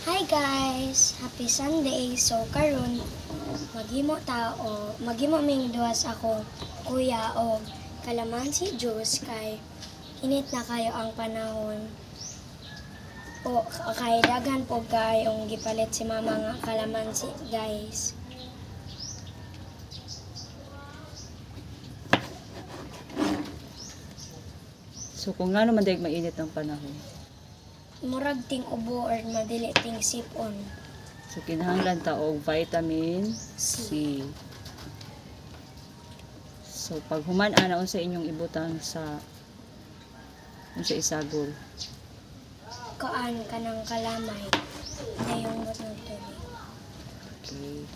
Hi guys! Happy Sunday! So karon maghimo ming duwas ako kuya o kalamansi juice kay init na kayo ang panahon. O kay daghan po kayong gipalit si mama nga kalamansi guys. So kung nga naman dahil mainit ang panahon, Murag ting ubo or madili ting sipon. so kinahanglan ta og vitamin C. C. So pag human-ana sa inyong ibutang sa isagol. Kaan kanang kalamay na yung butang tubig. Okay.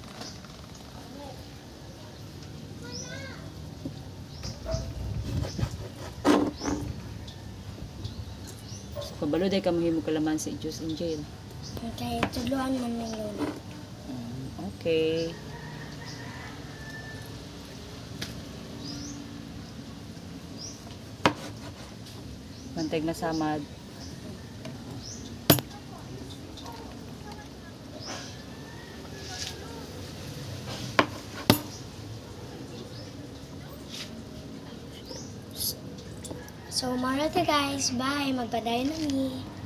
So kabalo dahil ka mahimo kalamansi juice in jail. Okay, tudluan man ng lola. Okay. Bantay masamad. So, mara ta guys. Bye. Magpadayon na mi.